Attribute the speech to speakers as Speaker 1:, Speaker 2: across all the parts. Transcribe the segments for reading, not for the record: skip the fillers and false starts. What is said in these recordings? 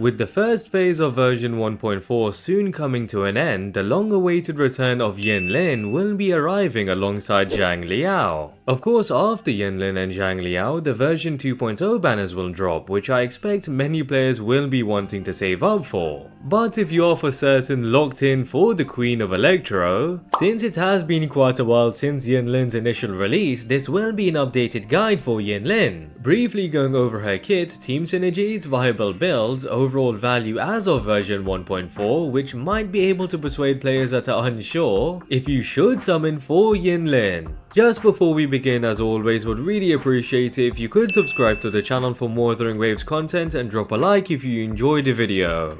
Speaker 1: With the first phase of version 1.4 soon coming to an end, the long-awaited return of Yinlin will be arriving alongside XiangliYao. Of course, after Yinlin and XiangliYao, the version 2.0 banners will drop, which I expect many players will be wanting to save up for. But if you are for certain locked in for the Queen of Electro, since it has been quite a while since Yinlin's initial release, this will be an updated guide for Yinlin, briefly going over her kit, team synergies, viable builds, overall value as of version 1.4, which might be able to persuade players that are unsure if you should summon for Yinlin. Just before we begin, as always, would really appreciate it if you could subscribe to the channel for more WutheringWaves content and drop a like if you enjoyed the video.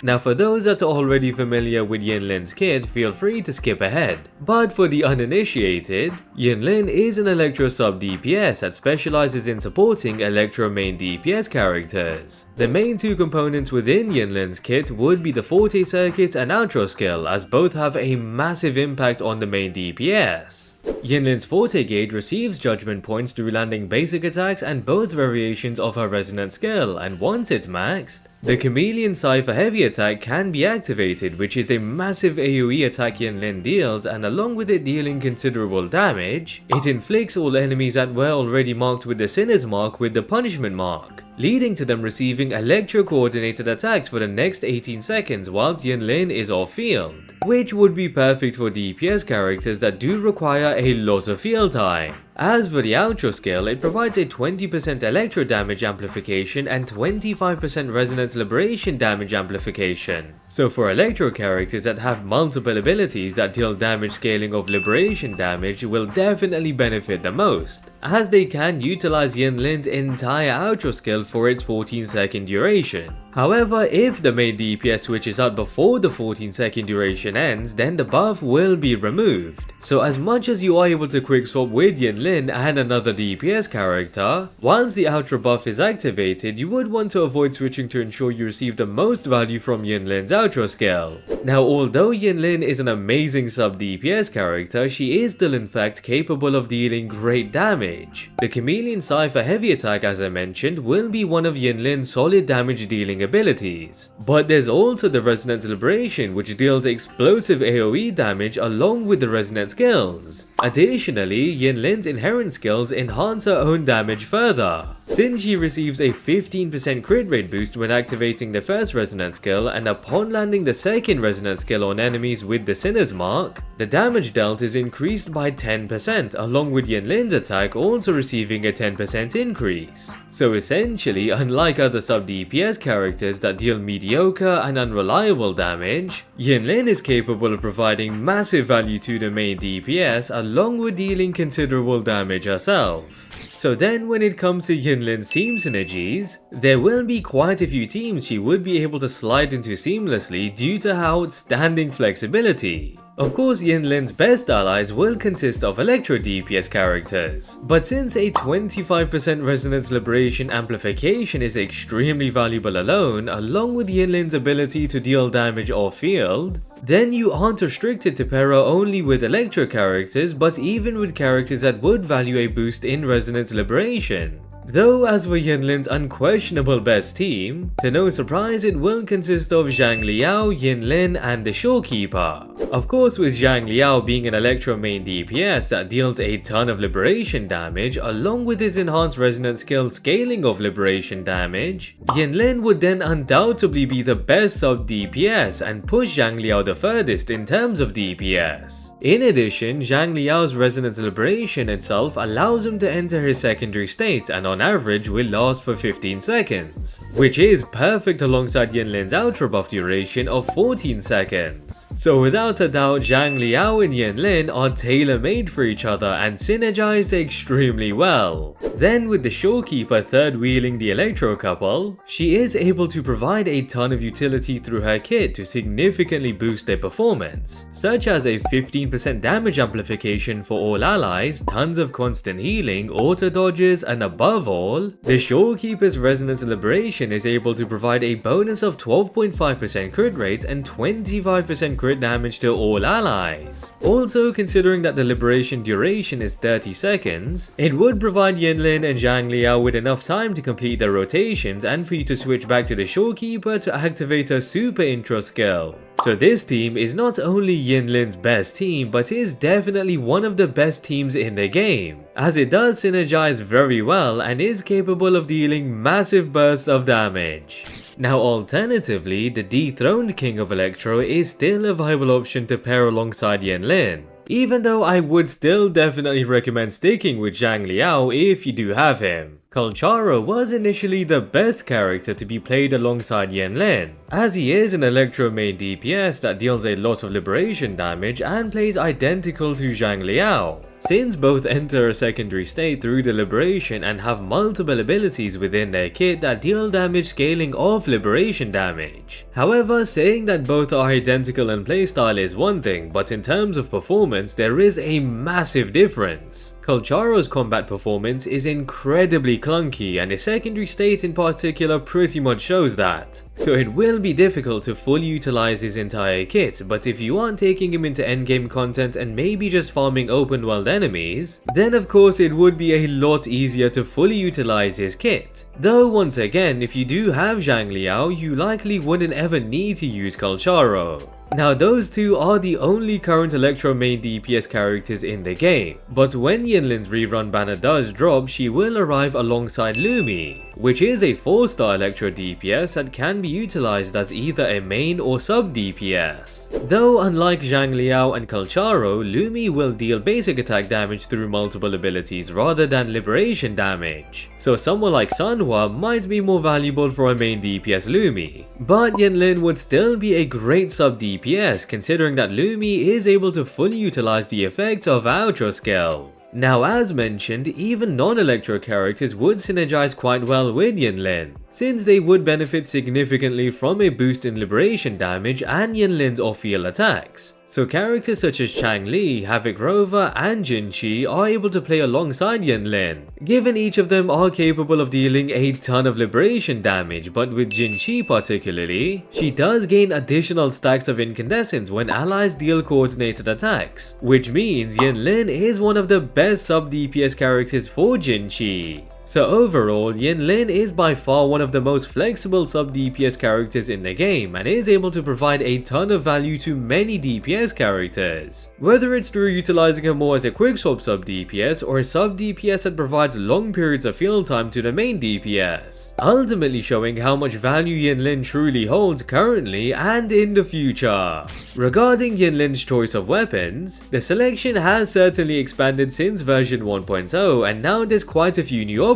Speaker 1: Now, for those that are already familiar with Yinlin's kit, feel free to skip ahead. But for the uninitiated, Yinlin is an Electro sub DPS that specializes in supporting Electro main DPS characters. The main two components within Yinlin's kit would be the Forte circuit and Outro skill, as both have a massive impact on the main DPS. Yinlin's Forte gauge receives judgment points through landing basic attacks and both variations of her resonant skill, and once it's maxed, the Chameleon Cypher heavy attack can be activated, which is a massive AoE attack Yinlin deals, and along with it dealing considerable damage, it inflicts all enemies that were already marked with the Sinner's mark with the punishment mark, leading to them receiving electro-coordinated attacks for the next 18 seconds whilst Yinlin is off-field, which would be perfect for DPS characters that do require a lot of field time. As for the Outro skill, it provides a 20% electro damage amplification and 25% resonance liberation damage amplification. So for electro characters that have multiple abilities that deal damage scaling of liberation damage will definitely benefit the most, as they can utilize Yinlin's entire Outro skill for its 14-second duration. However, if the main DPS switches out before the 14-second duration ends, then the buff will be removed. So as much as you are able to quick swap with Yinlin and another DPS character, once the Outro buff is activated, you would want to avoid switching to ensure you receive the most value from Yinlin's Outro skill. Now, although Yinlin is an amazing sub DPS character, she is still in fact capable of dealing great damage. The Chameleon Cypher heavy attack, as I mentioned, will be one of Yinlin's solid damage dealing abilities. But there's also the Resonance Liberation, which deals explosive AoE damage along with the Resonance skills. Additionally, Yinlin's inherent skills enhance her own damage further, since she receives a 15% crit rate boost when activating the first Resonance skill, and upon landing the second Resonance skill on enemies with the Sinner's mark, the damage dealt is increased by 10%, along with Yinlin's attack also receiving a 10% increase. So essentially, unlike other sub DPS characters that deal mediocre and unreliable damage, Yinlin is capable of providing massive value to the main DPS along with dealing considerable damage herself. So then when it comes to Yinlin's team synergies, there will be quite a few teams she would be able to slide into seamlessly due to her outstanding flexibility. Of course, Yinlin's best allies will consist of Electro DPS characters, but since a 25% Resonance Liberation amplification is extremely valuable alone, along with Yinlin's ability to deal damage off-field, then you aren't restricted to pair her only with Electro characters, but even with characters that would value a boost in Resonance Liberation. Though as for Yinlin's unquestionable best team, to no surprise it will consist of XiangliYao, Yinlin and the Shorekeeper. Of course, with XiangliYao being an Electro main DPS that deals a ton of liberation damage, along with his enhanced resonance skill scaling of liberation damage, Yinlin would then undoubtedly be the best sub DPS and push XiangliYao the furthest in terms of DPS. In addition, XiangliYao's resonance liberation itself allows him to enter his secondary state and on average will last for 15 seconds, which is perfect alongside Yinlin's Outro buff duration of 14 seconds. So without a doubt, XiangliYao and Yinlin are tailor-made for each other and synergized extremely well. Then with the Shorekeeper third-wheeling the Electro couple, she is able to provide a ton of utility through her kit to significantly boost their performance, such as a 15% damage amplification for all allies, tons of constant healing, auto dodges and above above all, the Shorekeeper's Resonance Liberation is able to provide a bonus of 12.5% crit rate and 25% crit damage to all allies. Also, considering that the liberation duration is 30 seconds, it would provide Yinlin and XiangliYao with enough time to complete their rotations and for you to switch back to the Shorekeeper to activate her super intro skill. So this team is not only Yinlin's best team, but is definitely one of the best teams in the game, as it does synergize very well and is capable of dealing massive bursts of damage. Now alternatively, the dethroned King of Electro is still a viable option to pair alongside Yinlin, even though I would still definitely recommend sticking with XiangliYao if you do have him. Calcharo was initially the best character to be played alongside Yinlin, as he is an Electro main DPS that deals a lot of liberation damage and plays identical to XiangliYao, since both enter a secondary state through the liberation and have multiple abilities within their kit that deal damage scaling off liberation damage. However, saying that both are identical in playstyle is one thing, but in terms of performance there is a massive difference. Calcharo's combat performance is incredibly clunky, and his secondary state in particular pretty much shows that. So it will be difficult to fully utilize his entire kit, but if you aren't taking him into endgame content and maybe just farming open world enemies, then of course it would be a lot easier to fully utilize his kit. Though once again, if you do have XiangliYao, you likely wouldn't ever need to use Calcharo. Now those two are the only current Electro main DPS characters in the game, but when Yinlin's rerun banner does drop, she will arrive alongside Lumi, which is a 4-star Electro DPS that can be utilized as either a main or sub DPS. Though unlike XiangliYao and Calcharo, Lumi will deal basic attack damage through multiple abilities rather than liberation damage, so someone like Sanhua might be more valuable for a main DPS Lumi. But Yinlin would still be a great sub DPS considering that Lumi is able to fully utilize the effects of Outro skill. Now as mentioned, even non-Electro characters would synergize quite well with Yinlin, since they would benefit significantly from a boost in liberation damage and Yinlin's off-field attacks. So characters such as Changli, Havoc Rover and Jinxin are able to play alongside Yinlin, given each of them are capable of dealing a ton of liberation damage, but with Jinxin particularly, she does gain additional stacks of incandescence when allies deal coordinated attacks, which means Yinlin is one of the best sub DPS characters for Jinxin. So overall, Yinlin is by far one of the most flexible sub DPS characters in the game and is able to provide a ton of value to many DPS characters, whether it's through utilizing her more as a quick swap sub DPS or a sub DPS that provides long periods of field time to the main DPS, ultimately showing how much value Yinlin truly holds currently and in the future. Regarding Yinlin's choice of weapons, the selection has certainly expanded since version 1.0 and now there's quite a few new options.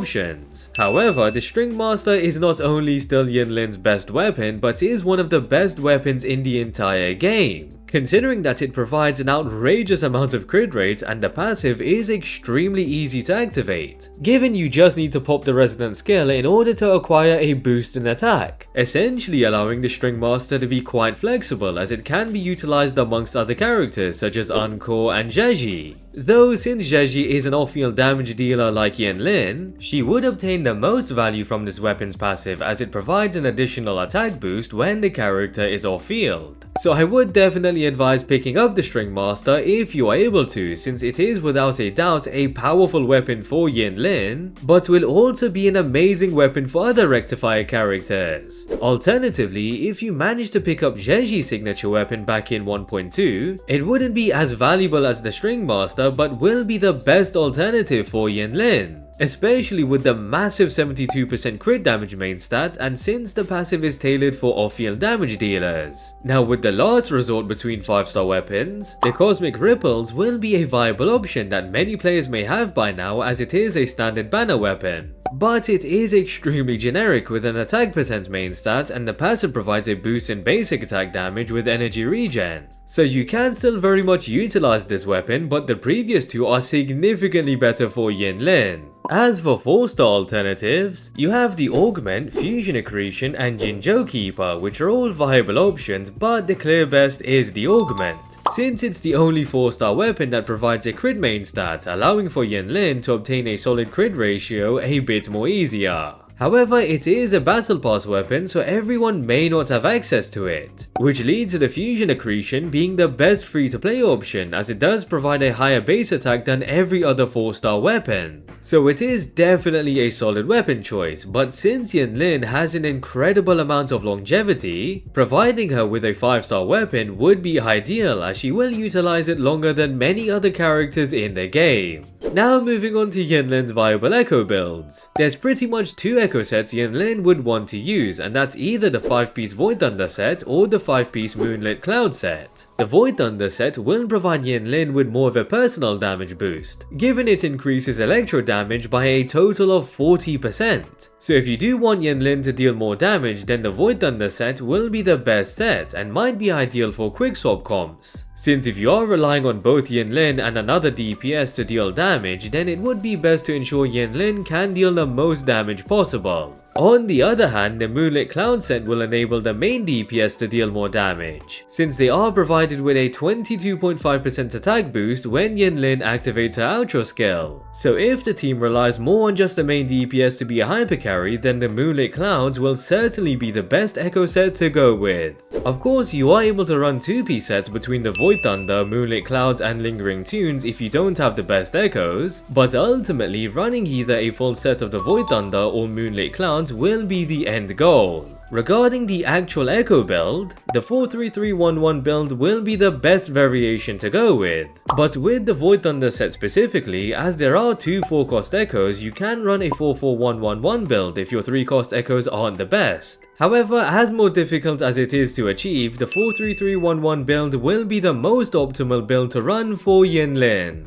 Speaker 1: However, the String Master is not only still Yinlin's best weapon, but is one of the best weapons in the entire game, considering that it provides an outrageous amount of crit rate and the passive is extremely easy to activate, given you just need to pop the resonance skill in order to acquire a boost in attack, essentially allowing the String Master to be quite flexible as it can be utilized amongst other characters such as Encore and Zhezhi. Though since Zhezhi is an off-field damage dealer like Yinlin, she would obtain the most value from this weapon's passive as it provides an additional attack boost when the character is off-field. So I would definitely advise picking up the String Master if you are able to, since it is without a doubt a powerful weapon for Yinlin, but will also be an amazing weapon for other Rectifier characters. Alternatively, if you manage to pick up Zhezhi's signature weapon back in 1.2, it wouldn't be as valuable as the String Master, but will be the best alternative for Yinlin, especially with the massive 72% crit damage main stat and since the passive is tailored for off-field damage dealers. Now with the last resort between 5-star weapons, the Cosmic Ripples will be a viable option that many players may have by now as it is a standard banner weapon. But it is extremely generic with an attack percent main stat and the passive provides a boost in basic attack damage with energy regen. So you can still very much utilize this weapon, but the previous two are significantly better for Yinlin. As for 4-star alternatives, you have the Augment, Fusion Accretion and Jinzhou Keeper, which are all viable options, but the clear best is the Augment, since it's the only 4-star weapon that provides a crit main stat, allowing for Yinlin to obtain a solid crit ratio a bit more easier. However, it is a battle pass weapon, so everyone may not have access to it, which leads to the fusion accretion being the best free-to-play option, as it does provide a higher base attack than every other 4-star weapon. So it is definitely a solid weapon choice, but since Yinlin has an incredible amount of longevity, providing her with a 5-star weapon would be ideal, as she will utilize it longer than many other characters in the game. Now moving on to Yinlin's viable echo builds. There's pretty much 2 echo sets Yinlin would want to use, and that's either the 5-piece Void Thunder set or the 5-piece Moonlit Cloud set. The Void Thunder set will provide Yinlin with more of a personal damage boost, given it increases electro damage by a total of 40%. So if you do want Yinlin to deal more damage, then the Void Thunder set will be the best set and might be ideal for quick swap comps. Since if you are relying on both Yinlin and another DPS to deal damage, then it would be best to ensure Yinlin can deal the most damage possible. On the other hand, the Moonlit Cloud set will enable the main DPS to deal more damage, since they are provided with a 22.5% attack boost when Yinlin activates her outro skill. So if the team relies more on just the main DPS to be a hyper carry, then the Moonlit Clouds will certainly be the best echo set to go with. Of course, you are able to run 2P sets between the Void Thunder, Moonlit Clouds and Lingering Tunes if you don't have the best echoes, but ultimately running either a full set of the Void Thunder or Moonlit Clouds will be the end goal. Regarding the actual echo build, the 43311 build will be the best variation to go with. But with the Void Thunder set specifically, as there are 2 4-cost echoes, you can run a 44111 build if your 3-cost echoes aren't the best. However, as more difficult as it is to achieve, the 43311 build will be the most optimal build to run for Yinlin.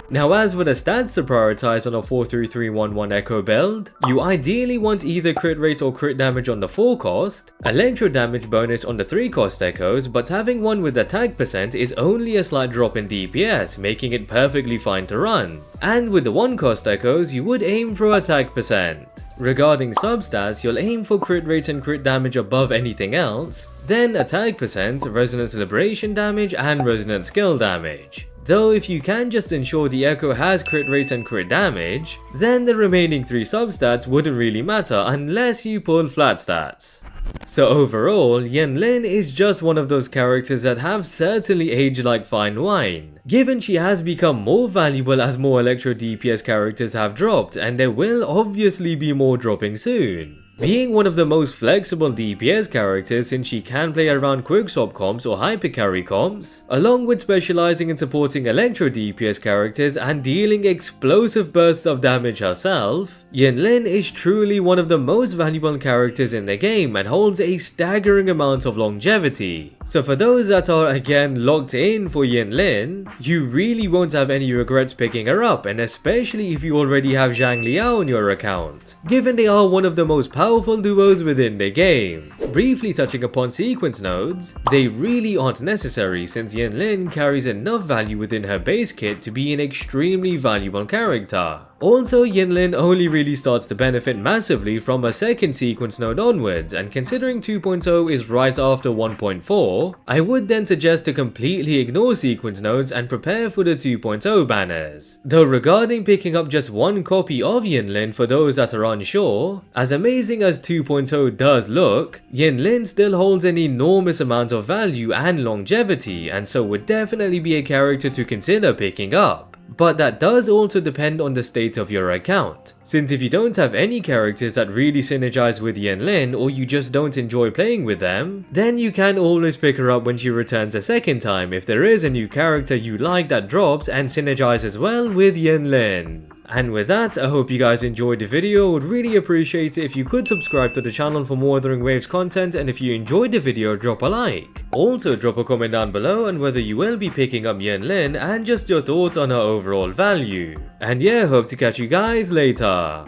Speaker 1: Now as for the stats to prioritize on a 43311 echo build, you ideally want either crit rate or crit damage on the 4-cost, electro damage bonus on the 3-cost echoes, but having one with attack percent is only a slight drop in DPS, making it perfectly fine to run. And with the 1-cost echoes, you would aim for attack percent. Regarding substats, you'll aim for crit rate and crit damage above anything else, then attack percent, resonance liberation damage and resonance skill damage. Though if you can just ensure the echo has crit rate and crit damage, then the remaining 3 substats wouldn't really matter unless you pull flat stats. So overall, Yinlin is just one of those characters that have certainly aged like fine wine, given she has become more valuable as more electro DPS characters have dropped, and there will obviously be more dropping soon. Being one of the most flexible DPS characters since she can play around quick swap comps or hyper carry comps, along with specializing in supporting electro DPS characters and dealing explosive bursts of damage herself, Yinlin is truly one of the most valuable characters in the game and holds a staggering amount of longevity. So for those that are again locked in for Yinlin, you really won't have any regrets picking her up, and especially if you already have XiangliYao on your account, given they are one of the most powerful duos within the game. Briefly touching upon sequence nodes, they really aren't necessary since Yinlin carries enough value within her base kit to be an extremely valuable character. Also, Yinlin only really starts to benefit massively from a second sequence node onwards, and considering 2.0 is right after 1.4, I would then suggest to completely ignore sequence nodes and prepare for the 2.0 banners. Though regarding picking up just one copy of Yinlin for those that are unsure, as amazing as 2.0 does look, Yinlin still holds an enormous amount of value and longevity, and so would definitely be a character to consider picking up. But that does also depend on the state of your account, since if you don't have any characters that really synergize with Yinlin or you just don't enjoy playing with them, then you can always pick her up when she returns a second time if there is a new character you like that drops and synergizes well with Yinlin. And with that, I hope you guys enjoyed the video. I would really appreciate it if you could subscribe to the channel for more WutheringWaves content, and if you enjoyed the video, drop a like. Also drop a comment down below on whether you will be picking up Yinlin and just your thoughts on her overall value. And yeah, hope to catch you guys later.